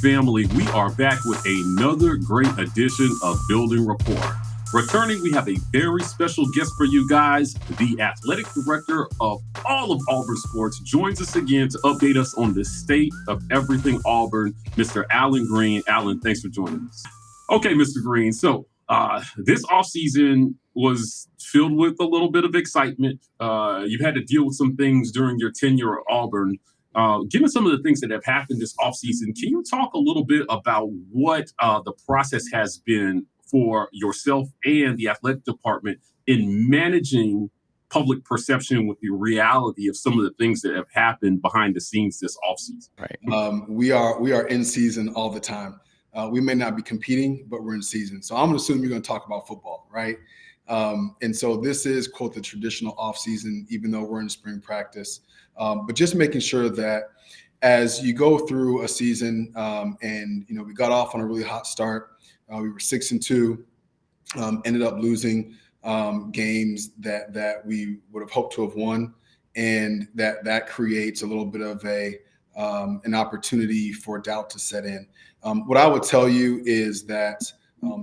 family, we are back with another great edition of Building Rapport. Returning, we have a very special guest for you guys. The athletic director of all of Auburn Sports joins us again to update us on the state of everything Auburn, Mr. Alan Greene. Alan, thanks for joining us. Okay, Mr. Greene. So this offseason was filled with a little bit of excitement. You've had to deal with some things during your tenure at Auburn. Given some of the things that have happened this offseason, can you talk a little bit about what the process has been for yourself and the athletic department in managing public perception with the reality of some of the things that have happened behind the scenes this offseason? Right. We are in season all the time. We may not be competing, but we're in season. So I'm going to assume you're going to talk about football, right? And so this is, quote, the traditional off season, even though we're in spring practice. But just making sure that as you go through a season, and we got off on a really hot start. We were 6-2, ended up losing games that we would have hoped to have won, and that creates a little bit of an opportunity for doubt to set in. What I would tell you is that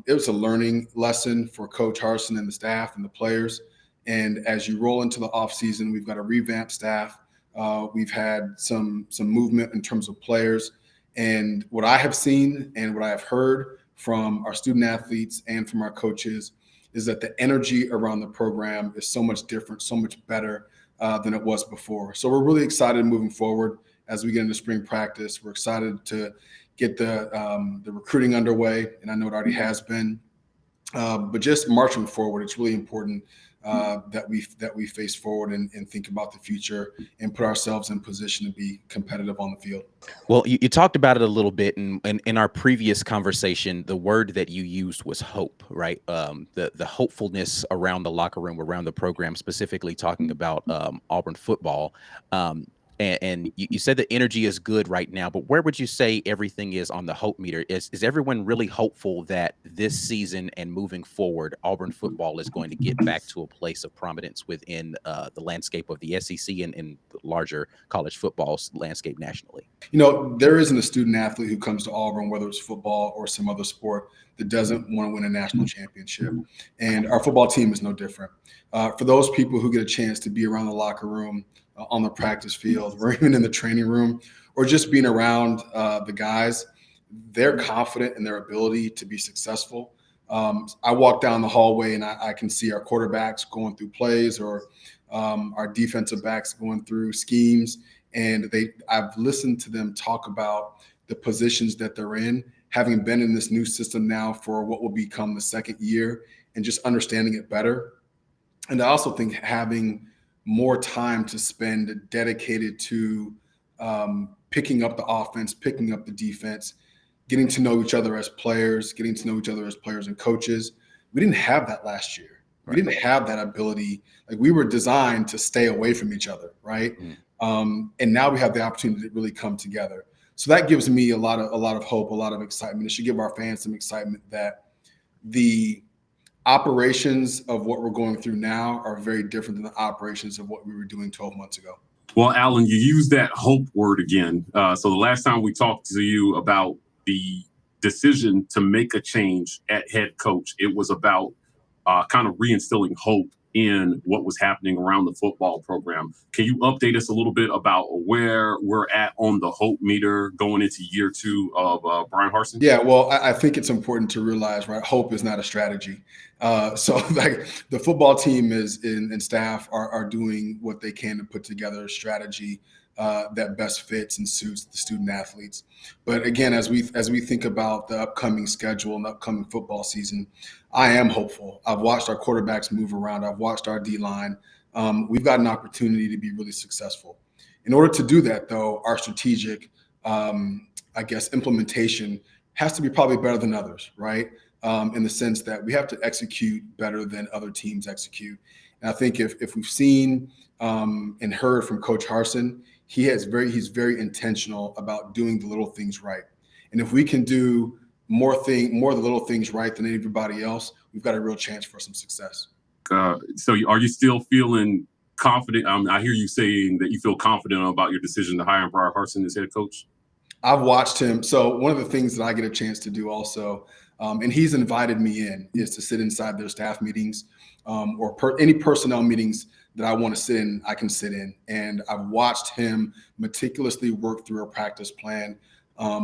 it was a learning lesson for Coach Harsin and the staff and the players. And as you roll into the offseason, we've got a revamped staff. We've had some movement in terms of players. And what I have seen and what I have heard from our student athletes and from our coaches is that the energy around the program is so much different, so much better than it was before. So we're really excited moving forward as we get into spring practice. We're excited to get the recruiting underway, and I know it already has been. But just marching forward, it's really important that we face forward and think about the future and put ourselves in position to be competitive on the field. Well, you talked about it a little bit in our previous conversation. The word that you used was hope, right? The hopefulness around the locker room, around the program, specifically talking about Auburn football. And you said the energy is good right now, but where would you say everything is on the hope meter? Is everyone really hopeful that this season and moving forward, Auburn football is going to get back to a place of prominence within the landscape of the SEC and the larger college football landscape nationally? There isn't a student athlete who comes to Auburn, whether it's football or some other sport, that doesn't want to win a national championship. And our football team is no different. For those people who get a chance to be around the locker room, on the practice field, or even in the training room, or just being around the guys, they're confident in their ability to be successful. I walk down the hallway and I can see our quarterbacks going through plays, or our defensive backs going through schemes. And I've listened to them talk about the positions that they're in, having been in this new system now for what will become the second year, and just understanding it better. And I also think having more time to spend dedicated to picking up the offense, picking up the defense, getting to know each other as players, and coaches. We didn't have that last year. Right. We didn't have that ability. Like, we were designed to stay away from each other, right? And now we have the opportunity to really come together. So that gives me a lot of hope, a lot of excitement. It should give our fans some excitement that the operations of what we're going through now are very different than the operations of what we were doing 12 months ago. Well, Alan, you used that hope word again. So the last time we talked to you about the decision to make a change at head coach, it was about kind of reinstilling hope in what was happening around the football program. Can you update us a little bit about where we're at on the hope meter going into year 2 of Brian Harsin? Yeah, well, I think it's important to realize, right, hope is not a strategy. So like, the football team and staff are doing what they can to put together a strategy that best fits and suits the student athletes. But again, as we think about the upcoming schedule and upcoming football season, I am hopeful. I've watched our quarterbacks move around. I've watched our D-line. We've got an opportunity to be really successful. In order to do that, though, our strategic, implementation has to be probably better than others, right? In the sense that we have to execute better than other teams execute. And I think if we've seen and heard from Coach Harsin, he's very intentional about doing the little things right. And if we can do more of the little things right than everybody else, we've got a real chance for some success. So are you still feeling confident? I hear you saying that you feel confident about your decision to hire Brian Harsin as head coach. I've watched him. So one of the things that I get a chance to do also, and he's invited me in, is to sit inside their staff meetings or any personnel meetings that I want to sit in, I can sit in. And I've watched him meticulously work through a practice plan,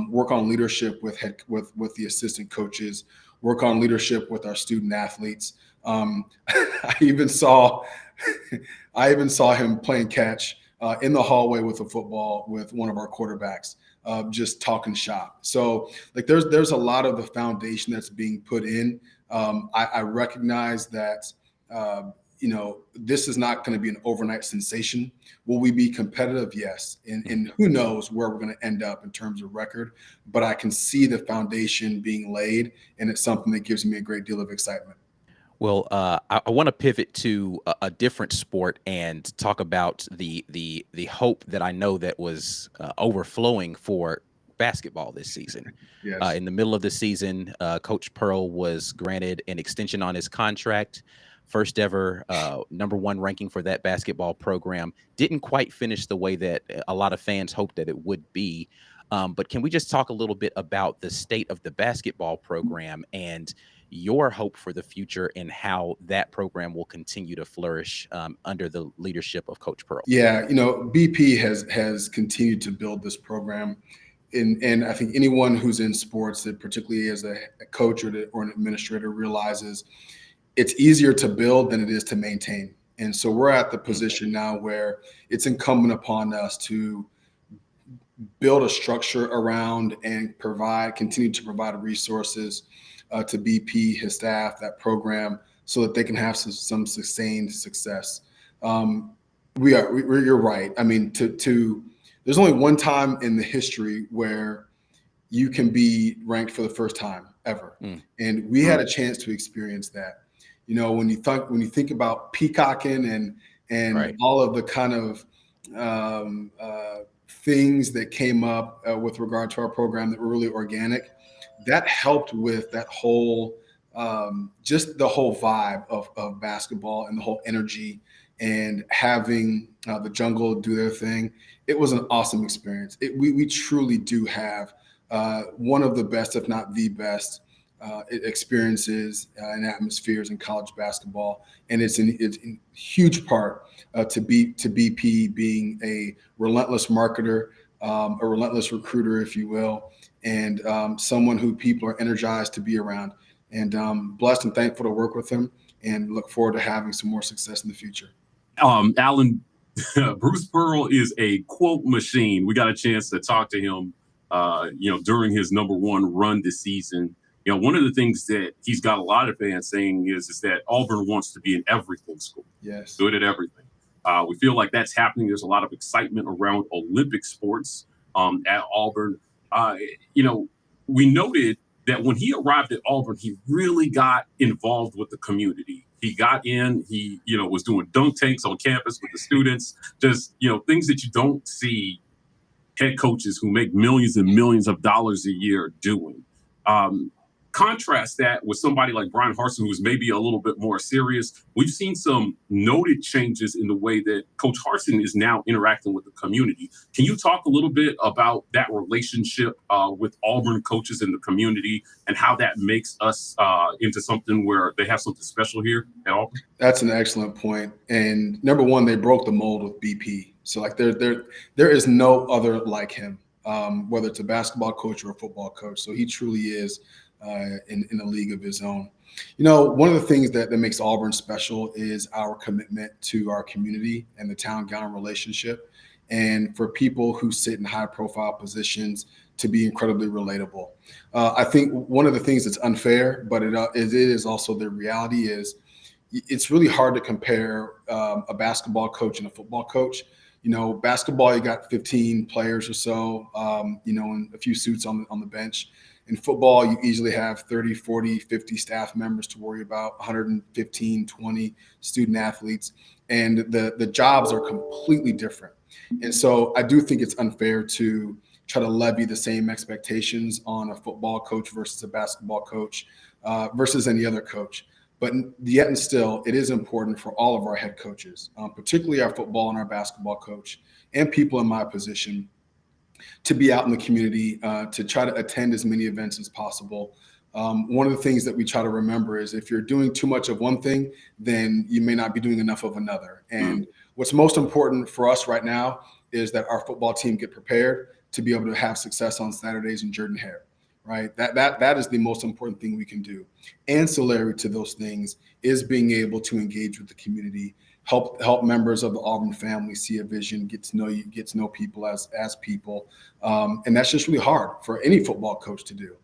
work on leadership with the assistant coaches, work on leadership with our student athletes. I even saw him playing catch in the hallway with a football with one of our quarterbacks, just talking shop. So like there's a lot of the foundation that's being put in. I recognize that this is not going to be an overnight sensation. Will we be competitive? Yes. And who knows where we're going to end up in terms of record, but I can see the foundation being laid, and it's something that gives me a great deal of excitement. Well, I want to pivot to a different sport and talk about the hope that I know that was overflowing for basketball this season. Yes. In the middle of the season, Coach Pearl was granted an extension on his contract. First ever #1 ranking for that basketball program. Didn't quite finish the way that a lot of fans hoped that it would be. But can we just talk a little bit about the state of the basketball program and your hope for the future and how that program will continue to flourish under the leadership of Coach Pearl? Yeah, BP has continued to build this program. And I think anyone who's in sports, that particularly as a coach or an administrator, realizes it's easier to build than it is to maintain. And so we're at the position now where it's incumbent upon us to build a structure around and continue to provide resources to BP, his staff, that program, so that they can have some sustained success. You're right. I mean, there's only one time in the history where you can be ranked for the first time ever, and we had a chance to experience that. When you think about peacocking and Right. all of the kind of things that came up with regard to our program that were really organic, that helped with that whole just the whole vibe of basketball and the whole energy, and having the jungle do their thing. It was an awesome experience. We truly do have one of the best, if not the best, experiences and atmospheres in college basketball, and it's in huge part to BP being a relentless marketer, a relentless recruiter, if you will, and someone who people are energized to be around. And blessed and thankful to work with him, and look forward to having some more success in the future. Alan, Bruce Pearl is a quote machine. We got a chance to talk to him, during his #1 run this season. One of the things that he's got a lot of fans saying is that Auburn wants to be an everything school. Yes. Good at everything. We feel like that's happening. There's a lot of excitement around Olympic sports at Auburn. We noted that when he arrived at Auburn, he really got involved with the community. He got in, he was doing dunk tanks on campus with the students, just, things that you don't see head coaches who make millions and millions of dollars a year doing. Contrast that with somebody like Brian Harsin, who's maybe a little bit more serious. We've seen some noted changes in the way that Coach Harsin is now interacting with the community. Can you talk a little bit about that relationship with Auburn coaches in the community and how that makes us into something where they have something special here at Auburn? That's an excellent point. And #1, they broke the mold with BP. So like there is no other like him, whether it's a basketball coach or a football coach. So he truly is in a league of his own. One of the things that makes Auburn special is our commitment to our community and the town-gown relationship, and for people who sit in high-profile positions to be incredibly relatable. I think one of the things that's unfair, but it is also the reality, is it's really hard to compare a basketball coach and a football coach. Basketball, you got 15 players or so, and a few suits on the bench. In football, you easily have 30, 40, 50 staff members to worry about, 115, 20 student athletes, and the jobs are completely different. And so I do think it's unfair to try to levy the same expectations on a football coach versus a basketball coach versus any other coach. But yet and still, it is important for all of our head coaches, particularly our football and our basketball coach, and people in my position, to be out in the community, to try to attend as many events as possible. One of the things that we try to remember is if you're doing too much of one thing, then you may not be doing enough of another. And what's most important for us right now is that our football team get prepared to be able to have success on Saturdays in Jordan-Hare, right? That is the most important thing we can do. Ancillary to those things is being able to engage with the community, help members of the Auburn family see a vision, get to know you, get to know people as people, and that's just really hard for any football coach to do.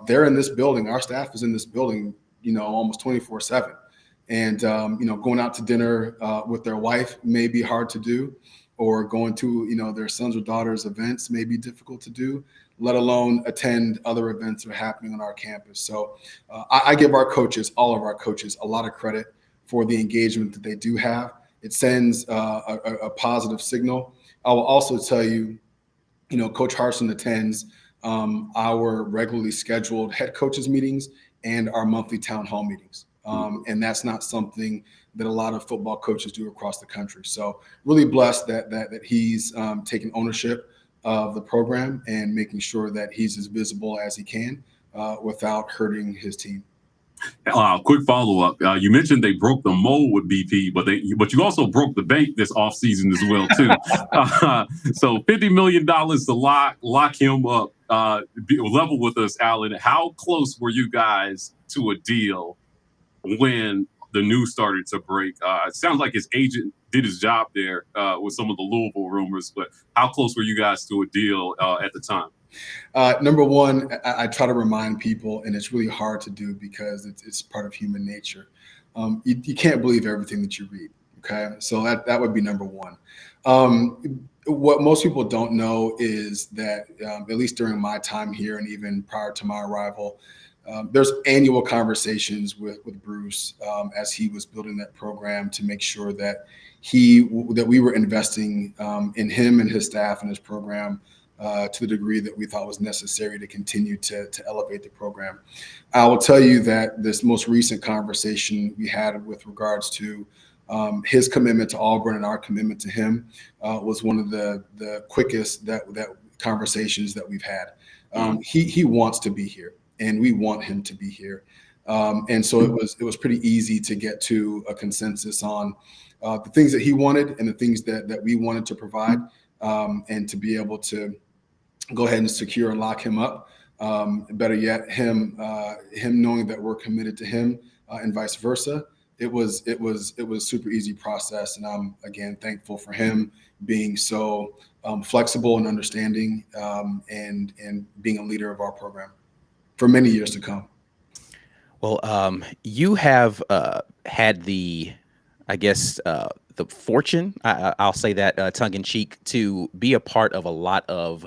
They're in this building. Our staff is in this building, almost 24/7. And, going out to dinner with their wife may be hard to do, or going to, their sons or daughters' events may be difficult to do, let alone attend other events that are happening on our campus. So I give our coaches, all of our coaches, a lot of credit for the engagement that they do have. It sends a positive signal. I will also tell you, Coach Harsin attends our regularly scheduled head coaches meetings and our monthly town hall meetings. And that's not something that a lot of football coaches do across the country. So really blessed that he's taking ownership of the program and making sure that he's as visible as he can without hurting his team. Quick follow-up. You mentioned they broke the mold with BP, but you also broke the bank this offseason as well, too. So $50 million to lock him up. Level with us, Alan. How close were you guys to a deal when the news started to break? It sounds like his agent did his job there with some of the Louisville rumors, but how close were you guys to a deal at the time? Number one, I try to remind people, and it's really hard to do because it's part of human nature. You can't believe everything that you read. Okay, so that would be number one. What most people don't know is that at least during my time here, and even prior to my arrival, there's annual conversations with Bruce as he was building that program to make sure that we were investing in him and his staff and his program to the degree that we thought was necessary to continue to elevate the program. I will tell you that this most recent conversation we had with regards to his commitment to Auburn and our commitment to him was one of the quickest that conversations that we've had. He wants to be here, and we want him to be here. And so it was pretty easy to get to a consensus on the things that he wanted and the things that we wanted to provide, and to be able to go ahead and secure and lock him up. Better yet, him knowing that we're committed to him, and vice versa. It was a super easy process, and I'm again thankful for him being so flexible and understanding, and being a leader of our program for many years to come. Well, you have had the fortune, I'll say that tongue in cheek, to be a part of a lot of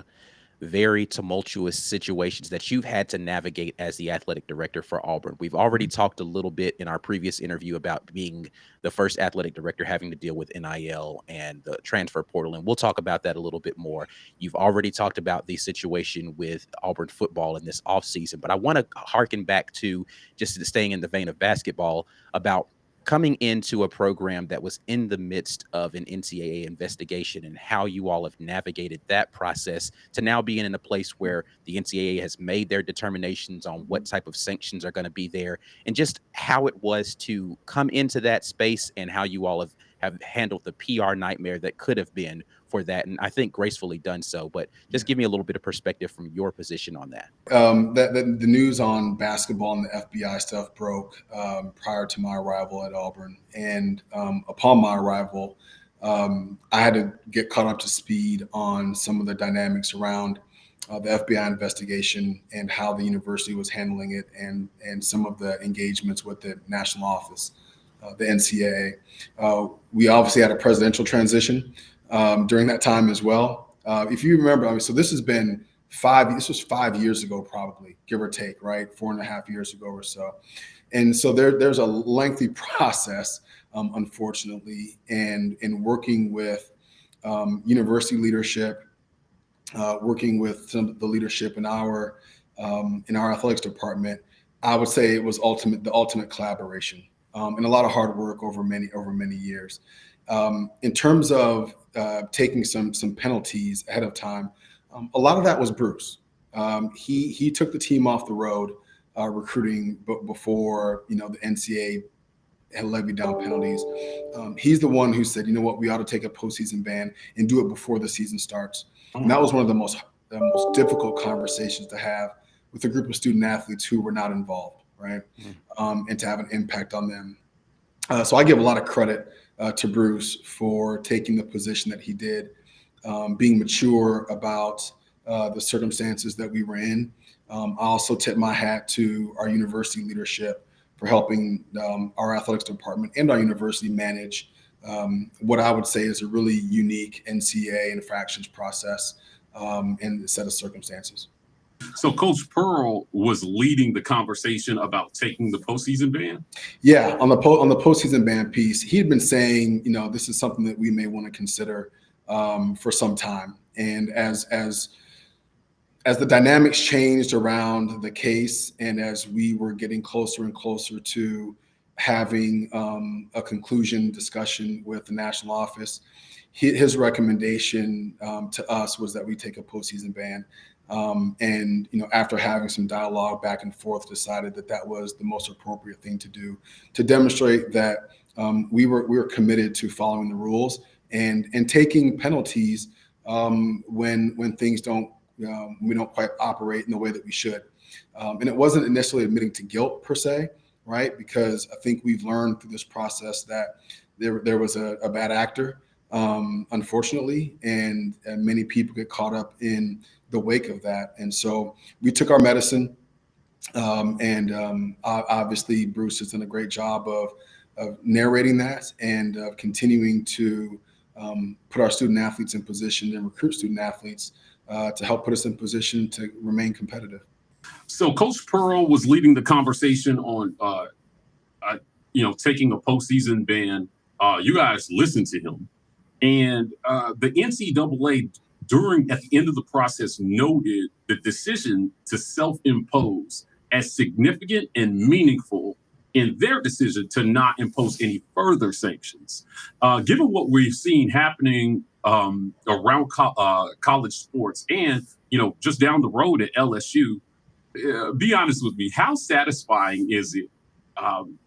very tumultuous situations that you've had to navigate as the athletic director for Auburn. We've already talked a little bit in our previous interview about being the first athletic director having to deal with NIL and the transfer portal, and we'll talk about that a little bit more. You've already talked about the situation with Auburn football in this offseason, but I want to harken back to, just staying in the vein of basketball, about coming into a program that was in the midst of an NCAA investigation and how you all have navigated that process to now being in a place where the NCAA has made their determinations on what type of sanctions are going to be there, and just how it was to come into that space and how you all have handled the PR nightmare that could have been for that. And I think gracefully done so, but just give me a little bit of perspective from your position on that. The news on basketball and the FBI stuff broke prior to my arrival at Auburn. And upon my arrival, I had to get caught up to speed on some of the dynamics around the FBI investigation and how the university was handling it, and some of the engagements with the national office, the NCAA. We obviously had a presidential transition during that time as well. If you remember, so this was 5 years ago, probably, give or take, right? 4.5 years ago or so. And so there's a lengthy process, unfortunately, and in working with university leadership, working with some of the leadership in our athletics department. I would say it was the ultimate collaboration, and a lot of hard work over many years. In terms of taking some penalties ahead of time, A lot of that was Bruce. He took the team off the road recruiting before the NCAA had levied down penalties. He's the one who said, you know what, we ought to take a postseason ban and do it before the season starts. And that was one of the most difficult conversations to have with a group of student athletes who were not involved, right? And to have an impact on them. So I give a lot of credit to Bruce for taking the position that he did, being mature about the circumstances that we were in. I also tip my hat to our university leadership for helping our athletics department and our university manage what I would say is a really unique NCAA infractions process and a set of circumstances. So Coach Pearl was leading the conversation about taking the postseason ban? Yeah, on the postseason ban piece, he had been saying, this is something that we may want to consider for some time. And as the dynamics changed around the case, and as we were getting closer and closer to having a conclusion discussion with the national office, his recommendation to us was that we take a postseason ban. And after having some dialogue back and forth, decided that was the most appropriate thing to do to demonstrate that we were committed to following the rules and taking penalties when things we don't quite operate in the way that we should. And it wasn't necessarily admitting to guilt per se, right? Because I think we've learned through this process that there was a bad actor, unfortunately, and many people get caught up in the wake of that. And so we took our medicine, and obviously Bruce has done a great job of narrating that and continuing to put our student athletes in position and recruit student athletes to help put us in position to remain competitive. So Coach Pearl was leading the conversation on, taking a postseason ban. You guys listened to him, and the NCAA at the end of the process noted the decision to self-impose as significant and meaningful in their decision to not impose any further sanctions. Given what we've seen happening around college sports and, just down the road at LSU, be honest with me, how satisfying is it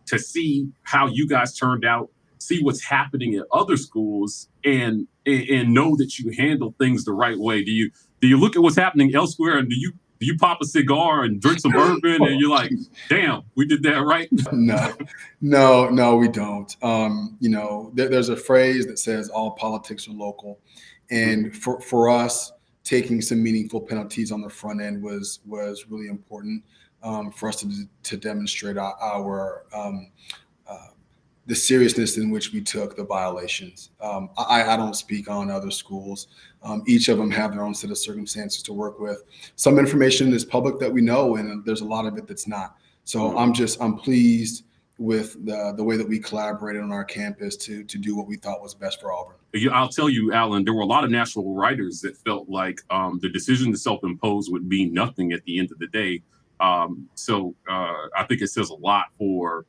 to see how you guys turned out, see what's happening at other schools, and know that you handle things the right way? Do you look at what's happening elsewhere, and do you pop a cigar and drink some bourbon and you're like, damn, we did that right? No, we don't. There's a phrase that says all politics are local. And for us, taking some meaningful penalties on the front end was really important for us to demonstrate our the seriousness in which we took the violations. I don't speak on other schools. Each of them have their own set of circumstances to work with. Some information is public that we know, and there's a lot of it that's not. So I'm pleased with the way that we collaborated on our campus to do what we thought was best for Auburn. I'll tell you, Alan, there were a lot of national writers that felt like the decision to self-impose would mean nothing at the end of the day. So I think it says a lot for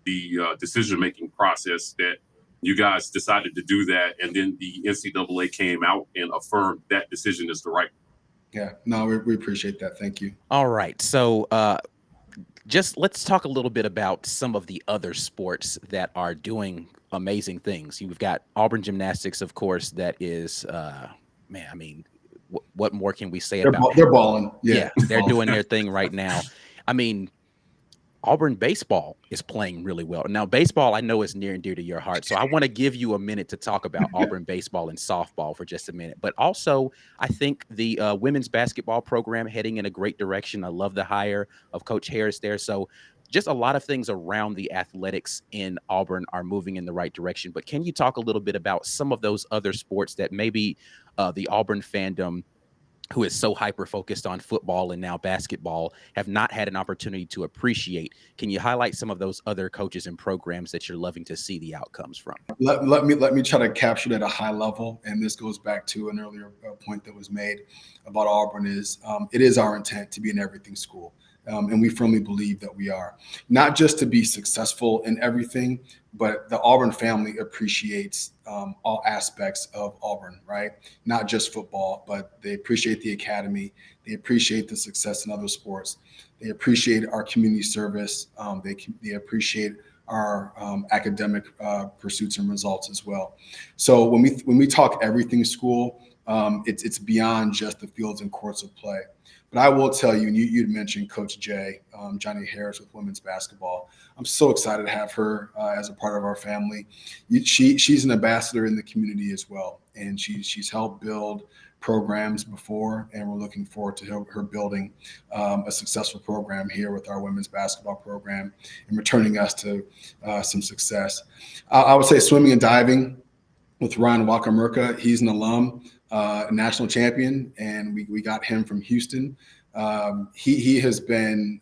the decision-making process that you guys decided to do that, and then the NCAA came out and affirmed that decision is the right one. Yeah, no, we appreciate that. Thank you. All right, so just let's talk a little bit about some of the other sports that are doing amazing things. You've got Auburn Gymnastics, of course, that is, man, I mean, what more can we say about they're balling. Yeah, they're doing their thing right now. I mean, Auburn baseball is playing really well. Now, baseball, I know, is near and dear to your heart. So I want to give you a minute to talk about Auburn baseball and softball for just a minute. But also, I think the women's basketball program heading in a great direction. I love the hire of Coach Harris there. So just a lot of things around the athletics in Auburn are moving in the right direction. But can you talk a little bit about some of those other sports that maybe the Auburn fandom, who is so hyper-focused on football and now basketball, have not had an opportunity to appreciate? Can you highlight some of those other coaches and programs that you're loving to see the outcomes from? Let me try to capture it at a high level. And this goes back to an earlier point that was made about Auburn is it is our intent to be an everything school. And we firmly believe that we are. Not just to be successful in everything, but the Auburn family appreciates all aspects of Auburn, right? Not just football, but they appreciate the academy. They appreciate the success in other sports. They appreciate our community service. They appreciate our academic pursuits and results as well. So when we talk everything school, it's beyond just the fields and courts of play. But I will tell you, and you'd mentioned Coach Jay, Johnny Harris with women's basketball. I'm so excited to have her as a part of our family. She's an ambassador in the community as well, and she's helped build programs before, and we're looking forward to her building a successful program here with our women's basketball program and returning us to some success. I would say swimming and diving with Ryan Wakamerka. He's an alum, national champion, and we got him from Houston. He has been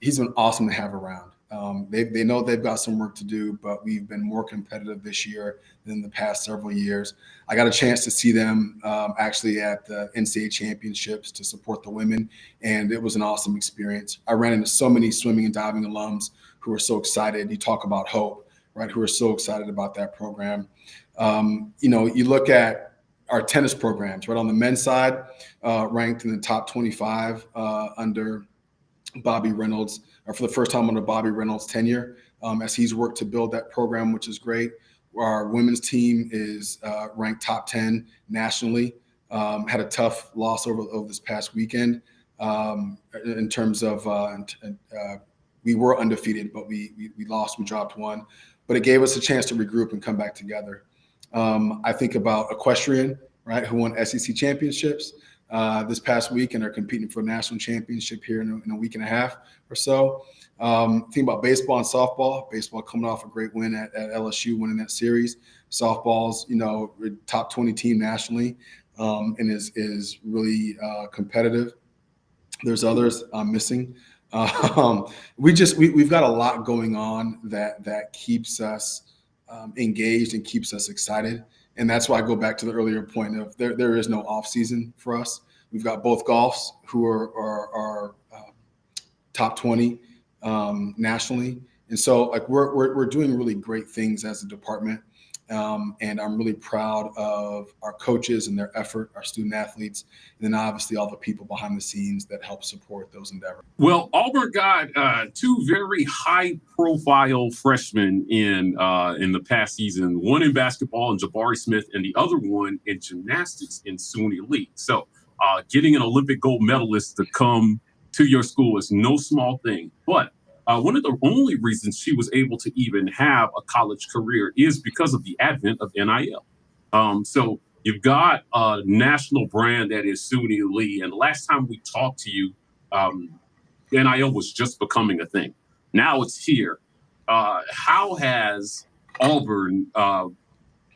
he's been awesome to have around. They know they've got some work to do, but we've been more competitive this year than the past several years. I got a chance to see them actually at the NCAA championships to support the women, and it was an awesome experience. I ran into so many swimming and diving alums who were so excited. You talk about hope, right? Who are so excited about that program. You look at our tennis programs, right? On the men's side, ranked in the top 25 under Bobby Reynolds, or for the first time under Bobby Reynolds' tenure, as he's worked to build that program, which is great. Our women's team is ranked top 10 nationally. Had a tough loss over this past weekend in terms of we were undefeated, but we lost. We dropped one, but it gave us a chance to regroup and come back together. I think about equestrian, right, who won SEC championships this past week and are competing for a national championship here in a week and a half or so. Think about baseball and softball. Baseball coming off a great win at LSU, winning that series. Softball's, top 20 team nationally, and is really competitive. There's others I'm missing. We've got a lot going on that keeps us engaged and keeps us excited. And that's why I go back to the earlier point of there is no off season for us. We've got both golfs who are top 20 nationally. And so like we're doing really great things as a department. And I'm really proud of our coaches and their effort, our student athletes, and then obviously all the people behind the scenes that help support those endeavors. Well, Auburn got two very high-profile freshmen in the past season. One in basketball, in Jabari Smith, and the other one in gymnastics in Suni Lee. So, getting an Olympic gold medalist to come to your school is no small thing. But one of the only reasons she was able to even have a college career is because of the advent of NIL. So you've got a national brand that is Suni Lee. And last time we talked to you, NIL was just becoming a thing. Now it's here. How has Auburn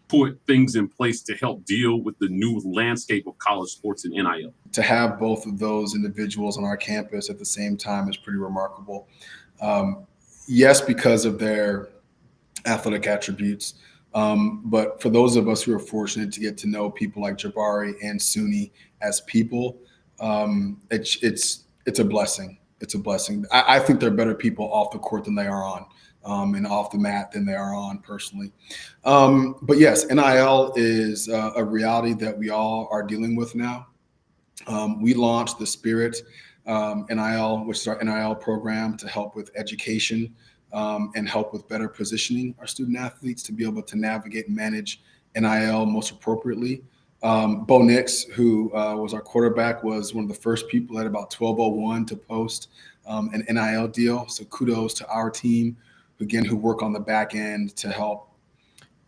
put things in place to help deal with the new landscape of college sports and NIL? To have both of those individuals on our campus at the same time is pretty remarkable. Yes, because of their athletic attributes. But for those of us who are fortunate to get to know people like Jabari and Suni as people, it's a blessing. It's a blessing. I think they're better people off the court than they are on, and off the mat than they are on personally. But yes, NIL is a reality that we all are dealing with now. We launched the Spirit NIL, which is our NIL program to help with education and help with better positioning our student athletes to be able to navigate and manage NIL most appropriately. Bo Nix, who was our quarterback, was one of the first people at about 12:01 to post an NIL deal. So kudos to our team, again, who work on the back end to help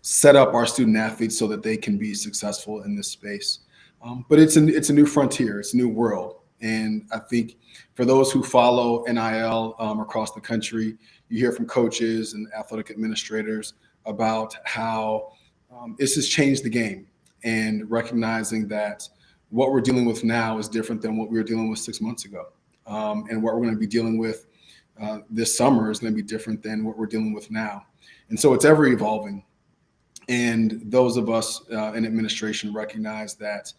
set up our student athletes so that they can be successful in this space. But it's a new frontier. It's a new world. And I think for those who follow NIL across the country, you hear from coaches and athletic administrators about how this has changed the game, and recognizing that what we're dealing with now is different than what we were dealing with 6 months ago. And what we're going to be dealing with this summer is going to be different than what we're dealing with now. And so it's ever evolving. And those of us in administration recognize that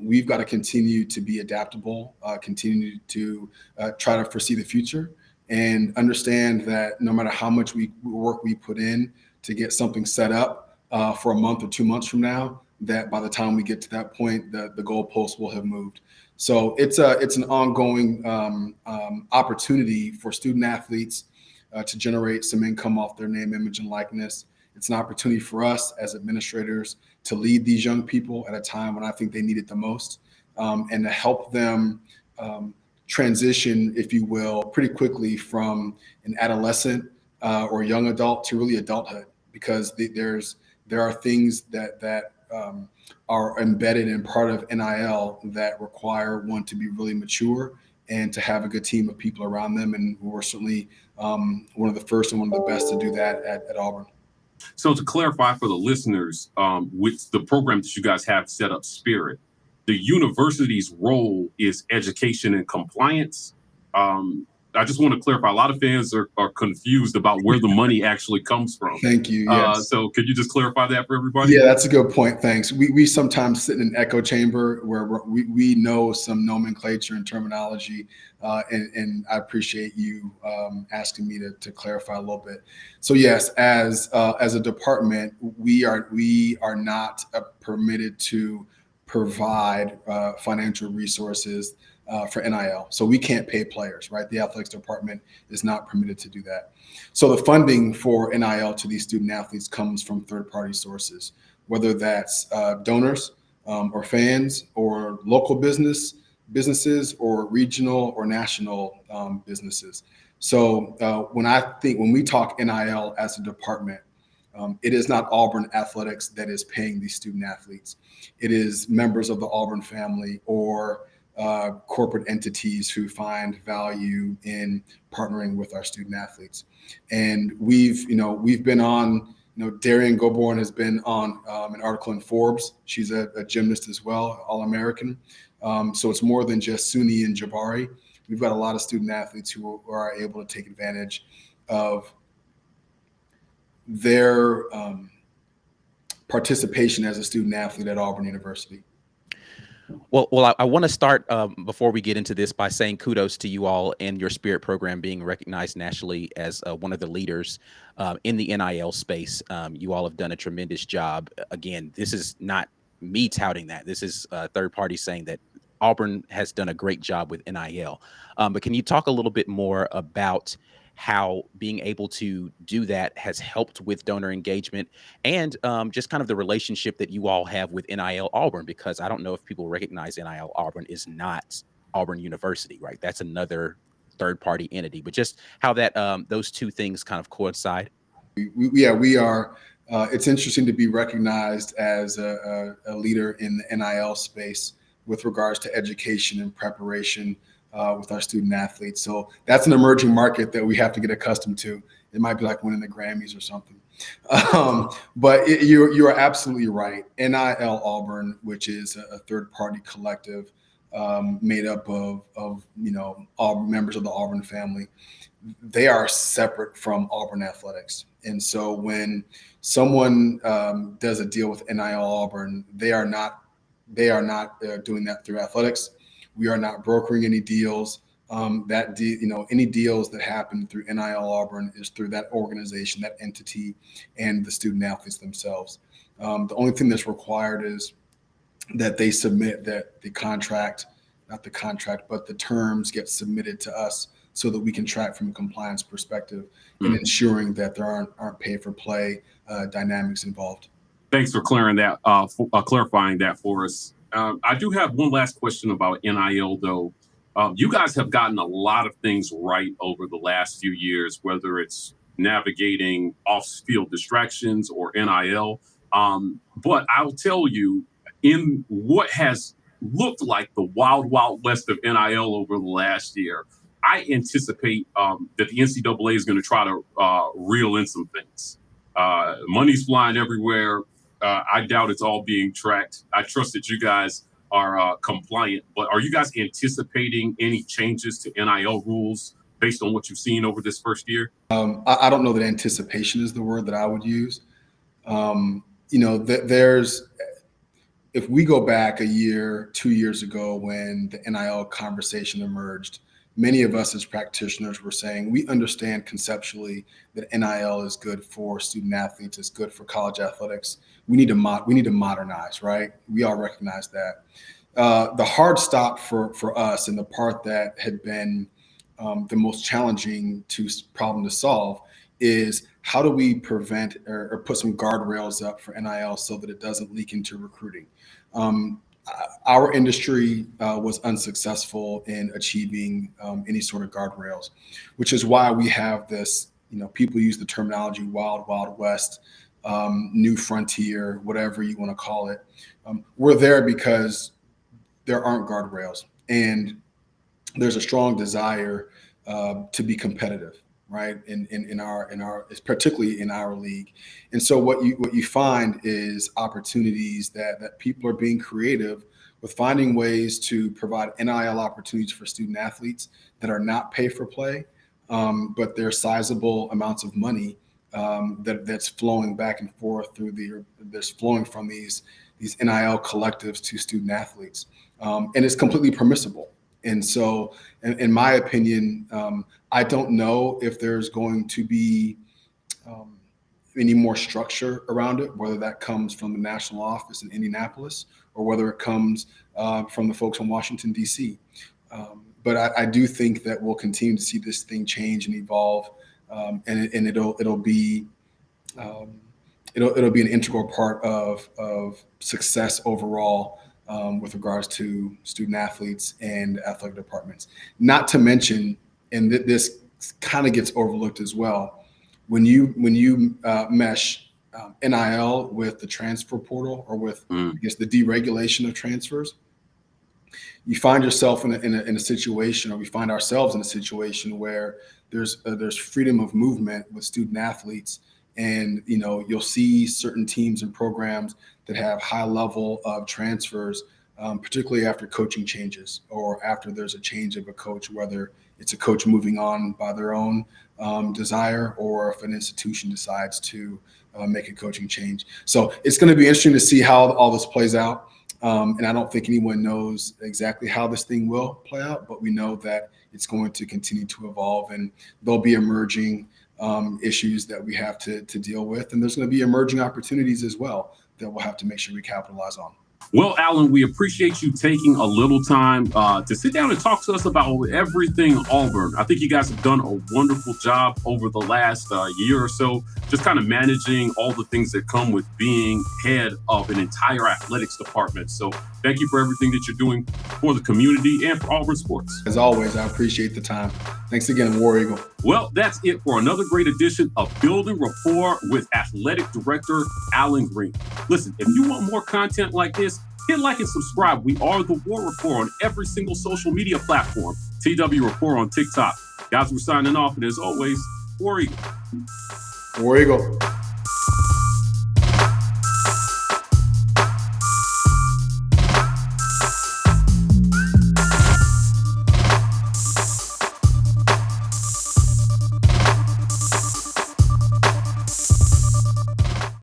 We've got to continue to be adaptable, continue to try to foresee the future, and understand that no matter how much work we put in to get something set up for a month or 2 months from now, that by the time we get to that point, the goalposts will have moved. So it's an ongoing opportunity for student athletes to generate some income off their name, image, and likeness. It's an opportunity for us as administrators to lead these young people at a time when I think they need it the most, and to help them transition, if you will, pretty quickly from an adolescent or young adult to really adulthood, because there are things that are embedded in part of NIL that require one to be really mature and to have a good team of people around them. And we're certainly one of the first and one of the best to do that at Auburn. So to clarify for the listeners, with the program that you guys have set up, Spirit, the university's role is education and compliance. I just want to clarify. A lot of fans are confused about where the money actually comes from. Thank you. Yes. So could you just clarify that for everybody? Yeah, that's a good point. Thanks. We sometimes sit in an echo chamber where we know some nomenclature and terminology, and I appreciate you asking me to clarify a little bit. So yes, as a department, we are not permitted to provide financial resources for NIL. So we can't pay players, right? The athletics department is not permitted to do that. So the funding for NIL to these student athletes comes from third-party sources, whether that's donors or fans or local businesses or regional or national businesses. So when we talk NIL as a department, it is not Auburn Athletics that is paying these student athletes. It is members of the Auburn family or corporate entities who find value in partnering with our student athletes. And we've been on, Darian Goborn has been on an article in Forbes. She's a gymnast as well, All-American. So it's more than just Suni and Jabari. We've got a lot of student athletes who are able to take advantage of their participation as a student athlete at Auburn University. Well, I want to start before we get into this by saying kudos to you all and your Spirit program being recognized nationally as one of the leaders in the NIL space. You all have done a tremendous job. Again, this is not me touting that. This is a third party saying that Auburn has done a great job with NIL. But can you talk a little bit more about how being able to do that has helped with donor engagement and just kind of the relationship that you all have with NIL Auburn? Because I don't know if people recognize NIL Auburn is not Auburn University, right? That's another third-party entity, but just how that those two things kind of coincide. We are. It's interesting to be recognized as a leader in the NIL space with regards to education and preparation with our student athletes. So that's an emerging market that we have to get accustomed to. It might be like winning the Grammys or something. But you are absolutely right. NIL Auburn, which is a third-party collective made up of all members of the Auburn family, they are separate from Auburn Athletics. And so when someone does a deal with NIL Auburn, they are not doing that through athletics. We are not brokering any deals. Any deals that happen through NIL Auburn is through that organization, that entity, and the student athletes themselves. The only thing that's required is that they submit that the terms get submitted to us so that we can track from a compliance perspective and ensuring that there aren't pay-for-play dynamics involved. Thanks for clarifying that for us. I do have one last question about NIL, though. You guys have gotten a lot of things right over the last few years, whether it's navigating off-field distractions or NIL. But I'll tell you, in what has looked like the wild, wild west of NIL over the last year, I anticipate that the NCAA is going to try to reel in some things. Money's flying everywhere. I doubt it's all being tracked. I trust that you guys are compliant, but are you guys anticipating any changes to NIL rules based on what you've seen over this first year? I don't know that anticipation is the word that I would use. if we go back a year, 2 years ago, when the NIL conversation emerged, many of us as practitioners were saying, we understand conceptually that NIL is good for student athletes, it's good for college athletics. We need to modernize, right? We all recognize that. The hard stop for us, and the part that had been the most challenging problem to solve, is how do we prevent or put some guardrails up for NIL so that it doesn't leak into recruiting? Our industry was unsuccessful in achieving any sort of guardrails, which is why we have this, people use the terminology wild, wild west, new frontier, whatever you want to call it. We're there because there aren't guardrails, and there's a strong desire to be competitive, right? In our particularly in our league. And so what you find is opportunities that people are being creative with, finding ways to provide NIL opportunities for student athletes that are not pay for play, but they're sizable amounts of money that's flowing back and forth that's flowing from these NIL collectives to student athletes, and it's completely permissible. And so, in my opinion, I don't know if there's going to be any more structure around it, whether that comes from the national office in Indianapolis or whether it comes from the folks in Washington, D.C. But I do think that we'll continue to see this thing change and evolve, and it'll be an integral part of success overall. With regards to student athletes and athletic departments. Not to mention, and this kind of gets overlooked as well, when you mesh NIL with the transfer portal, or with I guess the deregulation of transfers, you find yourself in a situation, or we find ourselves in a situation where there's freedom of movement with student athletes. And you'll see certain teams and programs that have high level of transfers, particularly after coaching changes, or after there's a change of a coach, whether it's a coach moving on by their own desire, or if an institution decides to make a coaching change. So it's going to be interesting to see how all this plays out. And I don't think anyone knows exactly how this thing will play out, but we know that it's going to continue to evolve, and there'll be emerging issues that we have to deal with. And there's going to be emerging opportunities as well that we'll have to make sure we capitalize on. Well, Alan, we appreciate you taking a little time to sit down and talk to us about everything Auburn. I think you guys have done a wonderful job over the last year or so, just kind of managing all the things that come with being head of an entire athletics department. So thank you for everything that you're doing for the community and for Auburn Sports. As always, I appreciate the time. Thanks again, War Eagle. Well, that's it for another great edition of Building Rapport with Athletic Director Alan Greene. Listen, if you want more content like this, hit like and subscribe. We are the War Rapport on every single social media platform. TW Rapport on TikTok. Guys, we're signing off, and as always, War Eagle. War Eagle.